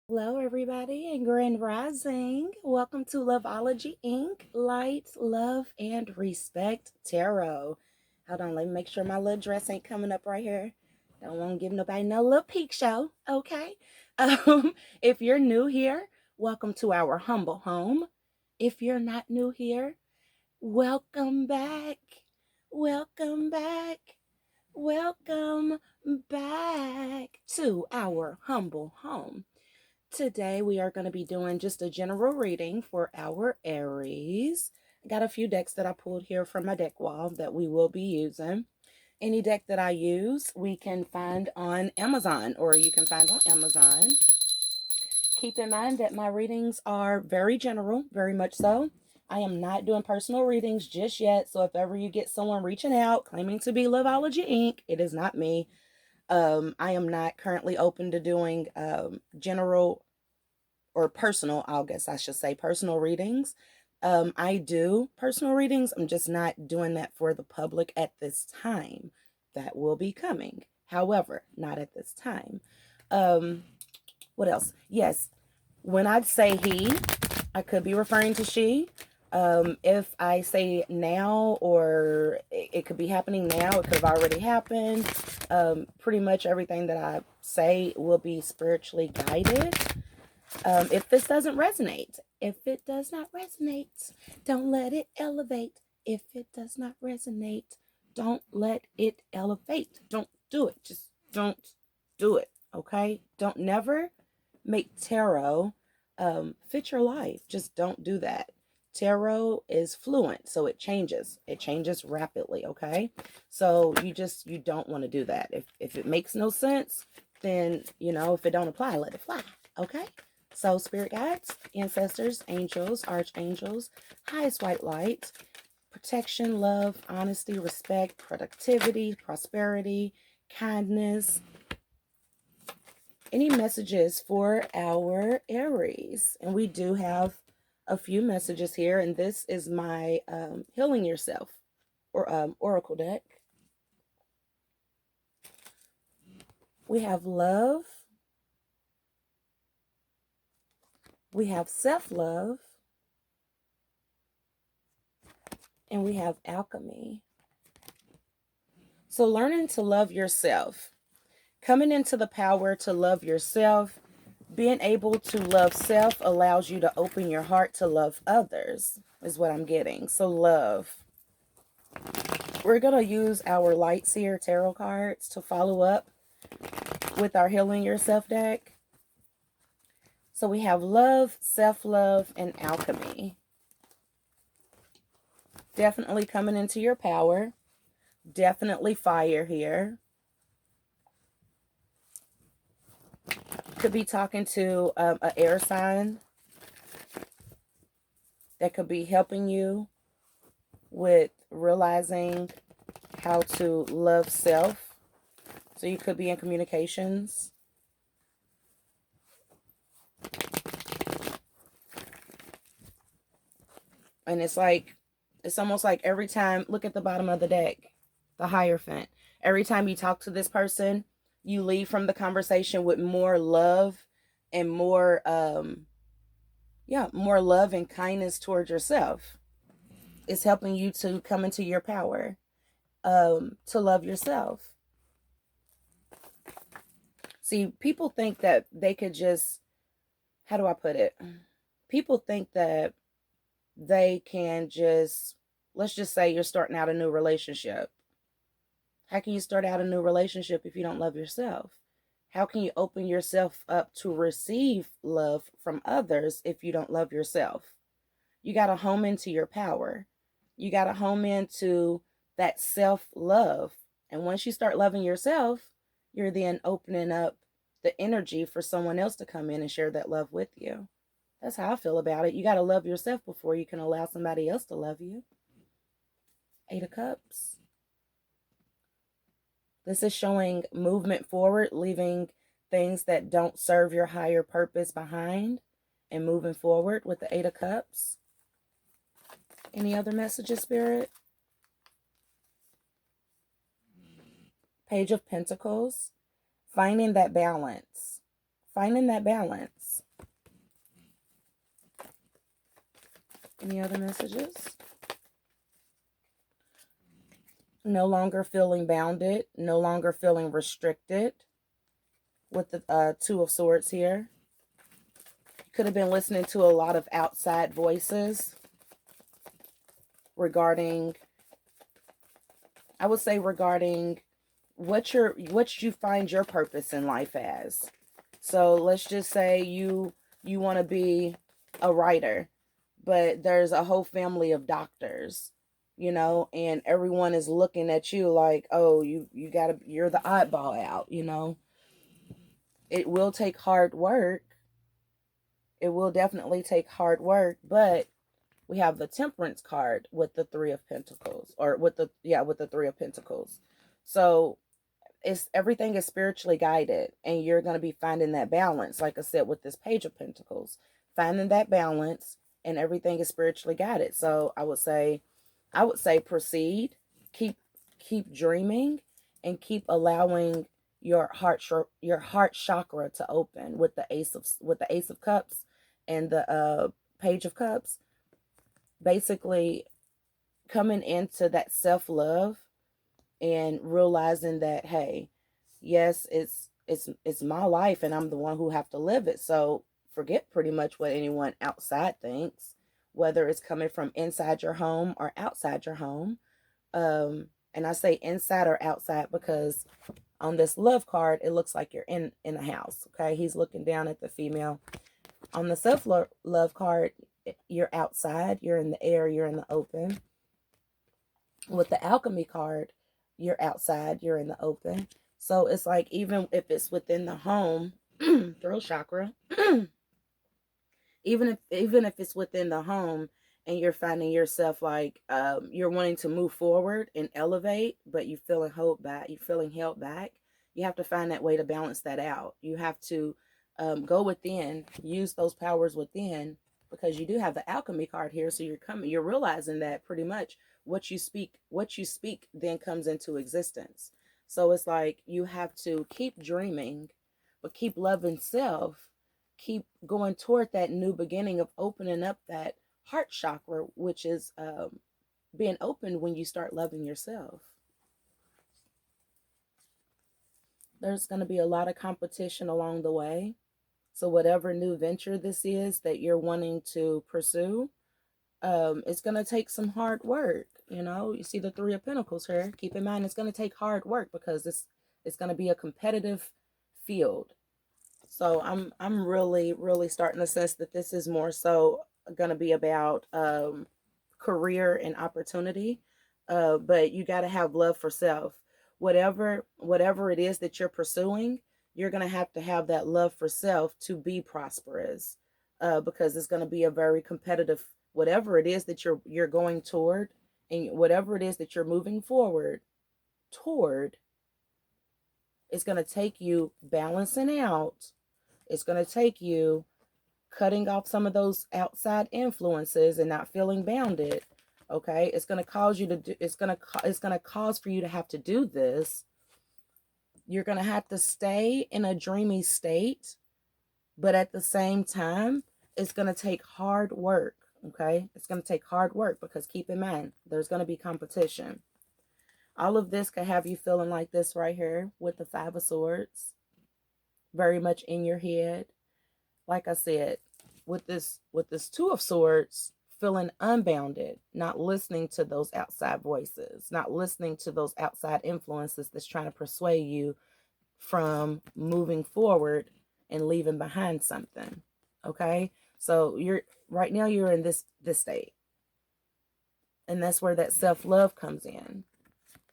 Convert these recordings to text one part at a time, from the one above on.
Hello, everybody, and Grand Rising. Welcome to Loveology Ink, Light, Love, and Respect Tarot. Hold on, let me make sure my little dress ain't coming up right here. Don't want to give nobody no little peek show, okay? If you're new here, welcome to our humble home. If you're not new here, welcome back. Welcome back. Welcome back to our humble home. Today we are going to be doing just a general reading for our Aries. I got a few decks that I pulled here from my deck wall that we will be using. Any deck that I use, we can find on Amazon, or you can find on Amazon. Keep in mind that my readings are very general, very much so. I am not doing personal readings just yet, so if ever you get someone reaching out claiming to be Loveology Ink, it is not me. I am not currently open to doing general or personal, I guess I should say personal readings. I do personal readings. I'm just not doing that for the public at this time. That will be coming. However, not at this time. What else? Yes, when I say he, I could be referring to she. If I say now, or it could be happening now, it could have already happened. Pretty much everything that I say will be spiritually guided. If this doesn't resonate, if it does not resonate, don't let it elevate. If it does not resonate, don't let it elevate. Don't do it. Just don't do it. Okay? Don't never make tarot fit your life. Just don't do that. Tarot is fluent, so it changes. It changes rapidly, okay? So you don't want to do that. If it makes no sense, then if it don't apply, let it fly. Okay? So spirit guides, ancestors, angels, archangels, highest white light, protection, love, honesty, respect, productivity, prosperity, kindness. Any messages for our Aries? And we do have a few messages here, and this is my Healing Yourself or Oracle deck. We have love. We have self-love. And we have alchemy. So learning to love yourself. Coming into the power to love yourself. Being able to love self allows you to open your heart to love others, is what I'm getting. So love. We're going to use our Light Seer Tarot cards to follow up with our Healing Yourself deck. So we have love, self-love, and alchemy. Definitely coming into your power. Definitely fire here. Could be talking to an air sign that could be helping you with realizing how to love self. So you could be in communications. And it's almost like every time, look at the bottom of the deck, the Hierophant. Every time you talk to this person, you leave from the conversation with more love and more love and kindness towards yourself. It's helping you to come into your power, to love yourself. See, people think that they could just, how do I put it? People think that they can just, let's just say you're starting out a new relationship. How can you start out a new relationship if you don't love yourself? How can you open yourself up to receive love from others if you don't love yourself? You got to home into your power. You got to home into that self-love. And once you start loving yourself, you're then opening up the energy for someone else to come in and share that love with you. That's how I feel about it. You got to love yourself before you can allow somebody else to love you. 8 of Cups. This is showing movement forward, leaving things that don't serve your higher purpose behind and moving forward with the 8 of Cups. Any other messages, Spirit? Page of Pentacles. Finding that balance. Finding that balance. Any other messages? No longer feeling bounded, no longer feeling restricted with the Two of Swords here. Could have been listening to a lot of outside voices regarding, I would say regarding what you find your purpose in life as. So let's just say you want to be a writer, but there's a whole family of doctors, you know, and everyone is looking at you like, oh, you're the oddball out, you know. It will take hard work. It will definitely take hard work, but we have the Temperance card with the Three of Pentacles, or with the Three of Pentacles. So it's everything is spiritually guided, and you're going to be finding that balance, like I said, with this Page of Pentacles, finding that balance, and everything is spiritually guided. So I would say proceed, keep dreaming, and keep allowing your heart chakra to open with the Ace of Cups and the Page of Cups. Basically coming into that self-love and realizing that, hey, yes, it's my life and I'm the one who have to live it. So forget pretty much what anyone outside thinks, whether it's coming from inside your home or outside your home. And I say inside or outside because on this love card, it looks like you're in a house. Okay. He's looking down at the female. On the self-love card, you're outside, you're in the air, you're in the open. With the Alchemy card, you're outside, you're in the open. So it's like, even if it's within the home, throat chakra, even if it's within the home and you're finding yourself like you're wanting to move forward and elevate, but you're feeling held back, you have to find that way to balance that out. You have to go within, use those powers within, because you do have the Alchemy card here. So you're realizing that pretty much what you speak then comes into existence. So it's like you have to keep dreaming, but keep loving self, keep going toward that new beginning of opening up that heart chakra, which is being opened when you start loving yourself. There's going to be a lot of competition along the way. So whatever new venture this is that you're wanting to pursue, it's going to take some hard work. You know, you see the Three of Pentacles here. Keep in mind, it's going to take hard work because it's going to be a competitive field. So I'm really starting to sense that this is more so going to be about career and opportunity. But you got to have love for self. Whatever it is that you're pursuing, you're going to have that love for self to be prosperous. Because it's going to be a very competitive, whatever it is that you're going toward, and whatever it is that you're moving forward toward, it's going to take you balancing out. It's going to take you cutting off some of those outside influences and not feeling bounded. Okay, it's going to cause you to do, it's going to cause for you to have to do this. You're going to have to stay in a dreamy state, but at the same time, it's going to take hard work. Okay, it's going to take hard work because keep in mind, there's going to be competition. All of this could have you feeling like this right here with the Five of Swords, very much in your head. Like I said, with this Two of Swords, feeling unbounded, not listening to those outside voices, not listening to those outside influences that's trying to persuade you from moving forward and leaving behind something. Okay, so right now you're in this state, and that's where that self-love comes in.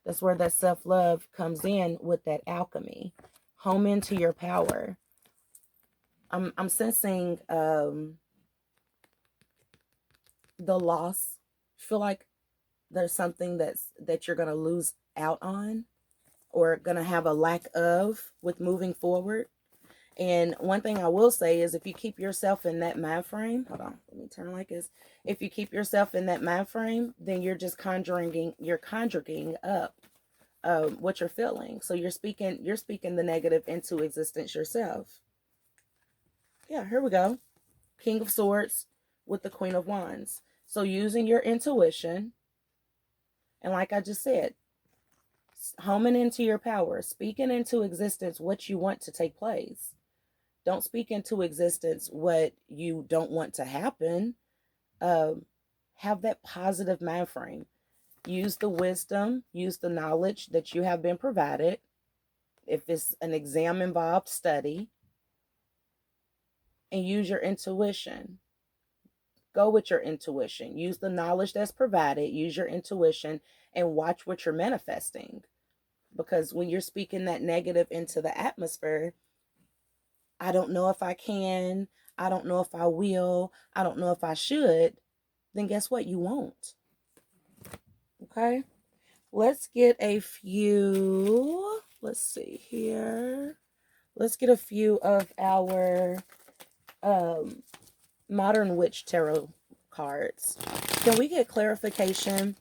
That's where that self-love comes in with that alchemy. Home into your power. I'm sensing the loss. Feel like there's something that you're going to lose out on, or going to have a lack of with moving forward. And one thing I will say is, if you keep yourself in that mind frame, hold on, let me turn like this. If you keep yourself in that mind frame, then you're just conjuring up what you're feeling. So you're speaking the negative into existence yourself. Yeah, here we go. King of Swords with the Queen of Wands. So using your intuition, and like I just said, homing into your power, speaking into existence what you want to take place. Don't speak into existence what you don't want to happen. Have that positive mind frame. Use the wisdom, use the knowledge that you have been provided. If it's an exam involved, study, and use your intuition. Go with your intuition. Use the knowledge that's provided, use your intuition, and watch what you're manifesting. Because when you're speaking that negative into the atmosphere, I don't know if I can, I don't know if I will, I don't know if I should, then guess what? You won't. Okay? Let's get a few, let's see here. Let's get a few of our Modern Witch Tarot cards. Can we get clarification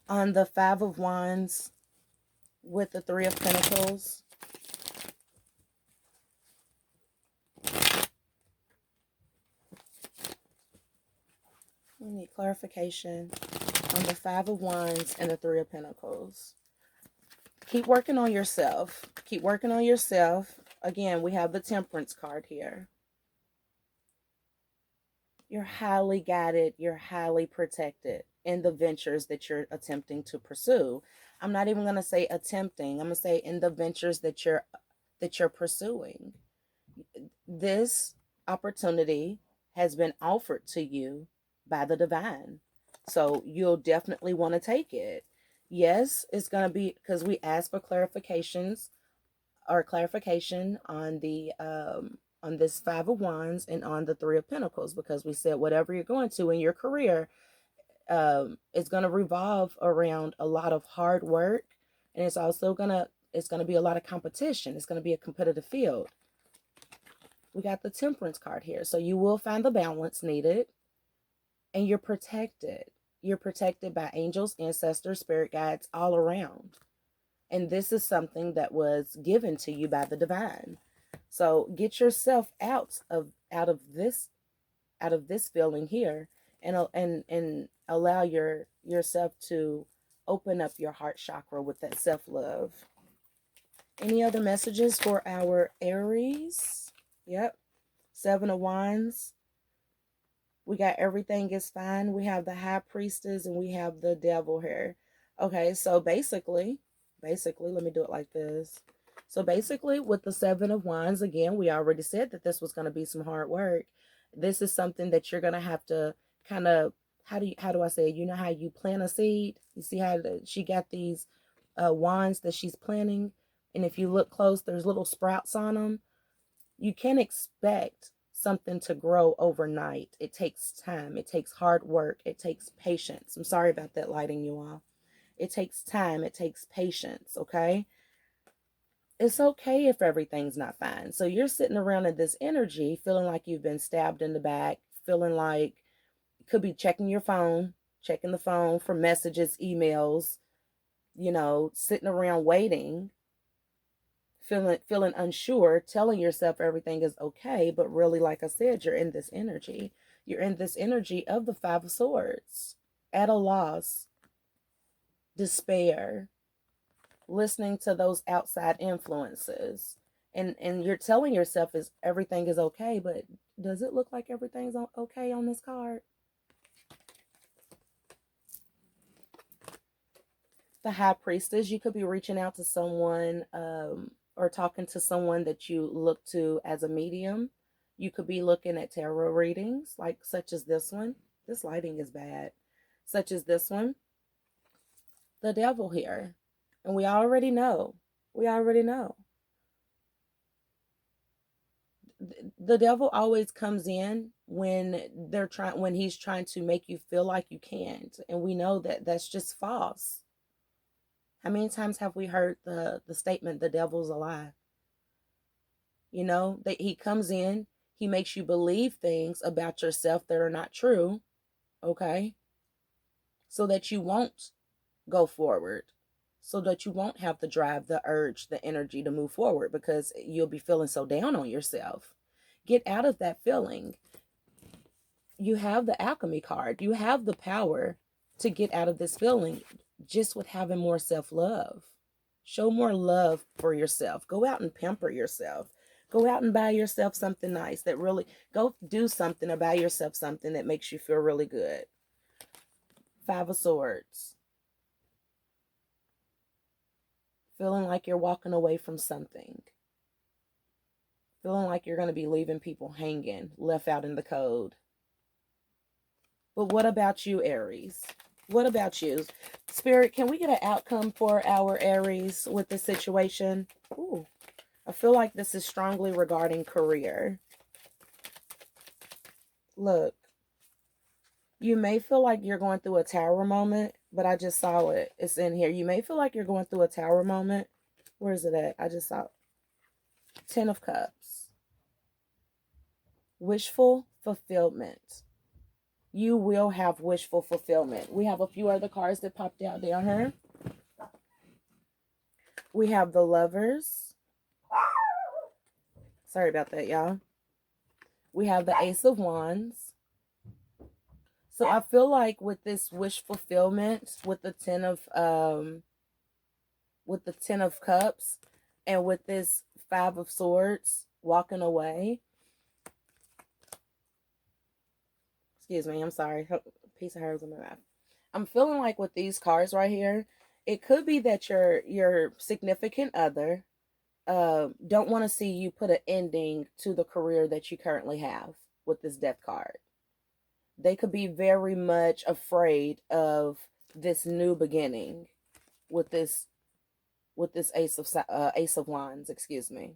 on the Five of Wands with the Three of Pentacles? We need clarification on the Five of Wands and the Three of Pentacles. Keep working on yourself. Keep working on yourself. Again, we have the Temperance card here. You're highly guided. You're highly protected in the ventures that you're attempting to pursue. I'm not even going to say attempting. I'm going to say in the ventures that you're pursuing. This opportunity has been offered to you by the divine. So you'll definitely want to take it. Yes, it's going to be, because we asked for clarifications or clarification on the on this Five of Wands and on the Three of Pentacles, because we said whatever you're going to in your career, it's going to revolve around a lot of hard work, and it's also going to be a lot of competition. It's going to be a competitive field. We got the Temperance card here. So you will find the balance needed, and you're protected. You're protected by angels, ancestors, spirit guides all around. And this is something that was given to you by the divine. So get yourself out of this feeling here, and allow yourself to open up your heart chakra with that self-love. Any other messages for our Aries? Yep. Seven of Wands. We got everything is fine. We have the High Priestess and we have the Devil here. Okay, so basically, let me do it like this. So basically, with the Seven of Wands, again, we already said that this was going to be some hard work. This is something that you're going to have to kind of, how do I say it? You know how you plant a seed? You see how she got these wands that she's planting? And if you look close, there's little sprouts on them. You can't expect something to grow overnight. It takes time. It takes hard work. It takes patience. I'm sorry about that lighting, you all. It takes time. It takes patience, okay? It's okay if everything's not fine. So you're sitting around in this energy feeling like you've been stabbed in the back, feeling like you could be checking your phone, checking the phone for messages, emails, sitting around waiting, feeling unsure, telling yourself everything is okay, but really, like I said, you're in this energy. You're in this energy of the Five of Swords, at a loss, despair, listening to those outside influences, and you're telling yourself is everything is okay, but does it look like everything's okay on this card? The High Priestess, you could be reaching out to someone or talking to someone that you look to as a medium. You could be looking at tarot readings, like such as this one. This lighting is bad. Such as this one. The Devil here. And we already know. The devil always comes in when he's trying to make you feel like you can't. And we know that that's just false. How many times have we heard the statement, the devil's a lie? That he comes in, he makes you believe things about yourself that are not true, okay? So that you won't go forward, so that you won't have the drive, the urge, the energy to move forward, because you'll be feeling so down on yourself. Get out of that feeling. you have the alchemy card. You have the power to get out of this feeling just with having more self-love. Show more love for yourself. Go out and pamper yourself. Go out and buy yourself something nice that really, go do something or buy yourself something that makes you feel really good. Five of Swords. Feeling like you're walking away from something. Feeling like you're going to be leaving people hanging, left out in the cold. But what about you, Aries? What about you? Spirit, can we get an outcome for our Aries with this situation? Ooh, I feel like this is strongly regarding career. Look, you may feel like you're going through a tower moment, but I just saw it. It's in here. You may feel like you're going through a tower moment. Where is it at? I just saw it. Ten of Cups. Wishful fulfillment. You will have wishful fulfillment. We have a few other cards that popped out down here. We have the Lovers. Sorry about that, y'all. We have the Ace of Wands. So I feel like with this wish fulfillment, with the Ten of Cups, and with this Five of Swords walking away. Excuse me, I'm sorry. Piece of herbs in my mouth. I'm feeling like with these cards right here, it could be that your significant other don't want to see you put an ending to the career that you currently have with this Death card. They could be very much afraid of this new beginning with this Ace of Wands. Excuse me.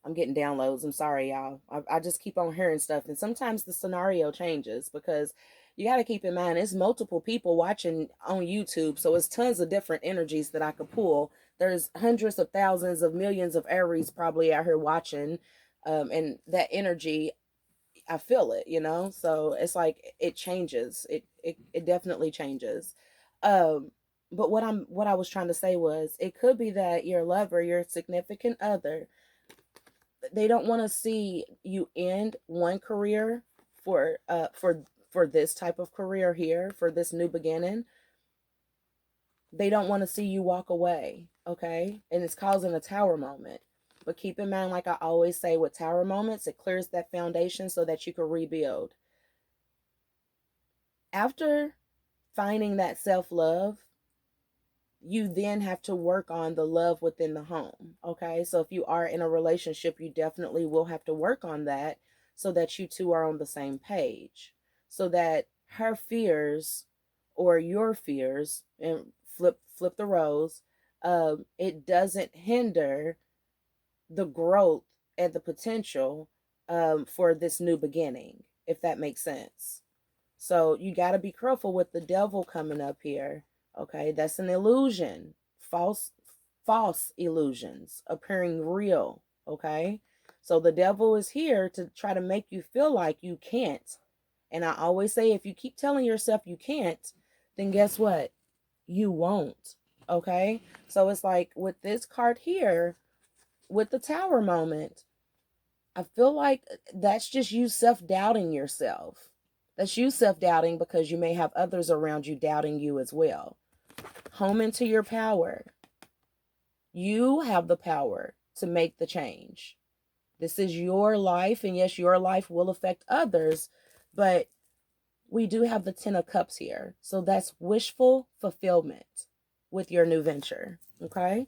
I'm getting downloads. I'm sorry, y'all. I just keep on hearing stuff, and sometimes the scenario changes because you got to keep in mind it's multiple people watching on YouTube, so it's tons of different energies that I could pull. There's hundreds of thousands of millions of Aries probably out here watching, and that energy, I feel it, you know. So it's like it changes. It definitely changes. But what I was trying to say was it could be that your lover, your significant other, they don't want to see you end one career for this type of career here, for this new beginning. They don't want to see you walk away, okay? And it's causing a tower moment. But keep in mind, like I always say with tower moments, it clears that foundation so that you can rebuild. After finding that self-love, you then have to work on the love within the home, okay? So if you are in a relationship, you definitely will have to work on that so that you two are on the same page, so that her fears or your fears, and flip the roles, it doesn't hinder the growth and the potential for this new beginning, if that makes sense. So you got to be careful with the devil coming up here. Okay, that's an illusion. False illusions appearing real. Okay, so the devil is here to try to make you feel like you can't. And I always say, if you keep telling yourself you can't, then guess what? You won't. Okay, so it's like with this card here, with the tower moment, I feel like that's just you self-doubting yourself. That's you self-doubting because you may have others around you doubting you as well. Home into your power. You have the power to make the change. This is your life, and yes, your life will affect others, but we do have the Ten of Cups here. So that's wishful fulfillment with your new venture, okay?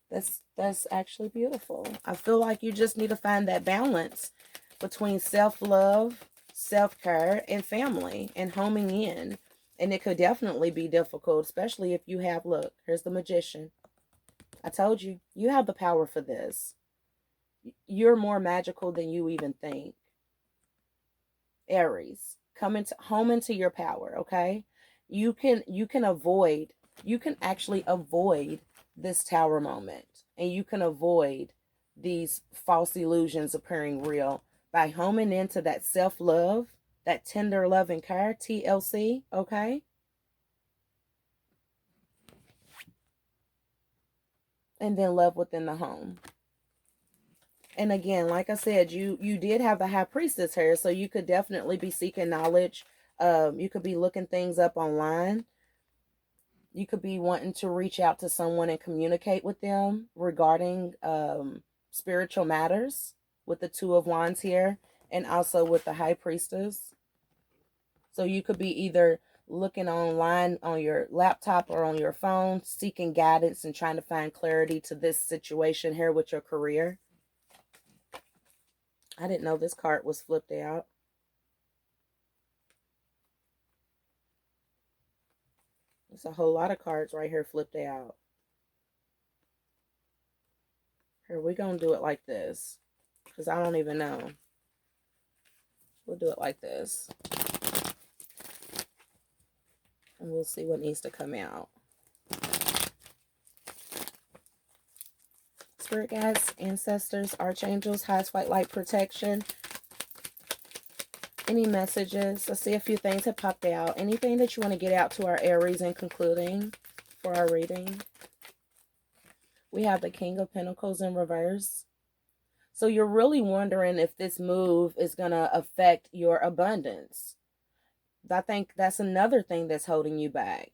That's actually beautiful. I feel like you just need to find that balance between self-love, self-care, and family, and homing in. And it could definitely be difficult, especially if you have, look, here's the Magician. I told you, you have the power for this. You're more magical than you even think. Aries, home into your power, okay? You can actually avoid this tower moment, and you can avoid these false illusions appearing real by homing into that self-love, that tender love and care, TLC, okay? And then love within the home. And again, like I said, you did have the high priestess here, so you could definitely be seeking knowledge. You could be looking things up online. You could be wanting to reach out to someone and communicate with them regarding spiritual matters with the Two of Wands here, and also with the high priestess. So you could be either looking online on your laptop or on your phone, seeking guidance and trying to find clarity to this situation here with your career. I didn't know this card was flipped out. There's a whole lot of cards right here flipped out. Here, we're going to do it like this, because I don't even know. We'll do it like this. And we'll see what needs to come out. Spirit guides, ancestors, archangels, highest white light protection. Any messages? Let's see, a few things have popped out. Anything that you want to get out to our Aries in concluding for our reading? We have the King of Pentacles in reverse. So you're really wondering if this move is going to affect your abundance. I think that's another thing that's holding you back.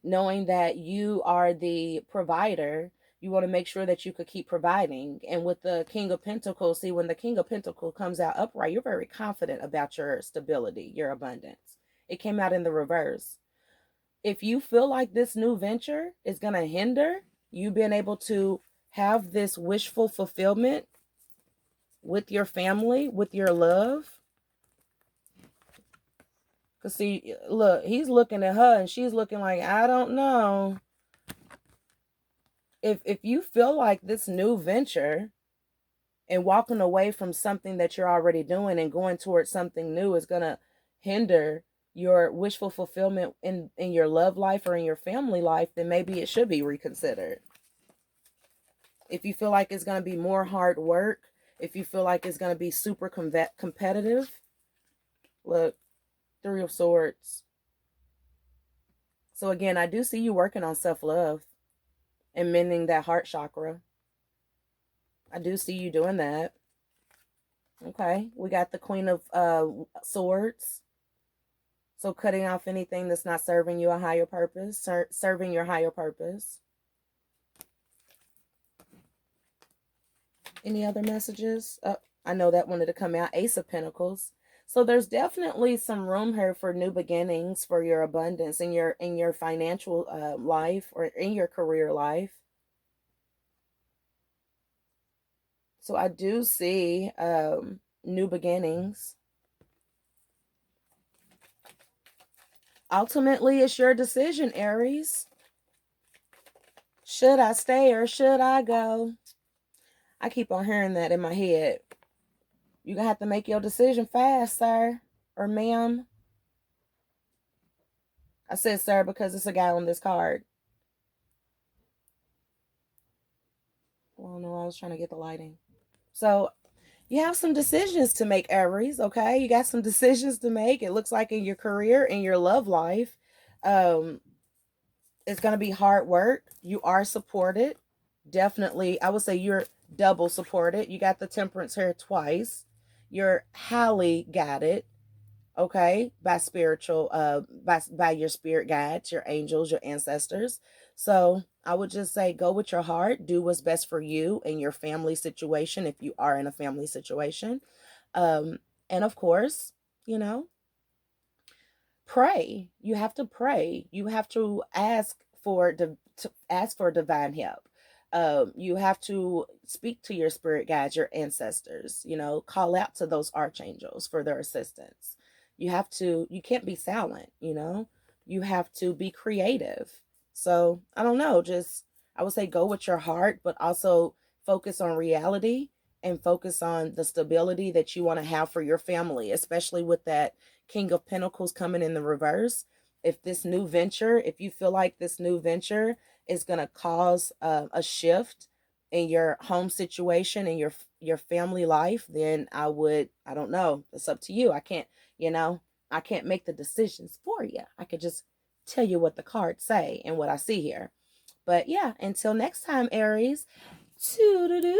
Knowing that you are the provider, you want to make sure that you could keep providing. And with the King of Pentacles, see, when the King of Pentacles comes out upright, you're very confident about your stability, your abundance. It came out in the reverse. If you feel like this new venture is going to hinder you being able to have this wishful fulfillment with your family, with your love. Because see, look, he's looking at her and she's looking like, I don't know. If you feel like this new venture and walking away from something that you're already doing and going towards something new is going to hinder your wishful fulfillment in your love life or in your family life, then maybe it should be reconsidered. If you feel like it's going to be more hard work, if you feel like it's going to be super competitive, look, Three of Swords. So again, I do see you working on self-love and mending that heart chakra. I do see you doing that. Okay, we got the Queen of Swords. So cutting off anything that's not serving you a higher purpose, serving your higher purpose. Any other messages? I know that wanted to come out. Ace of Pentacles. So there's definitely some room here for new beginnings, for your abundance in your financial life or in your career life. So I do see new beginnings. Ultimately, it's your decision, Aries. Should I stay or should I go? I keep on hearing that in my head. You're going to have to make your decision fast, sir or ma'am. I said sir because it's a guy on this card. Well, no, I was trying to get the lighting. So you have some decisions to make, Aries, okay? You got some decisions to make. It looks like in your career, in your love life, it's going to be hard work. You are supported. Definitely, I would say you're double supported. You got the Temperance here twice. You're highly guided, okay, by spiritual, by your spirit guides, your angels, your ancestors. So I would just say go with your heart, do what's best for you and your family situation if you are in a family situation. And of course, you know, pray. You have to pray. You have to ask for divine help. You have to speak to your spirit guides, your ancestors, you know, call out to those archangels for their assistance. You can't be silent, you know, you have to be creative. So I don't know, I would say go with your heart, but also focus on reality and focus on the stability that you want to have for your family, especially with that King of Pentacles coming in the reverse. If you feel like this new venture is going to cause a shift in your home situation and your family life, then I don't know. It's up to you. I can't make the decisions for you. I could just tell you what the cards say and what I see here. But yeah, until next time, Aries. Toodaloo.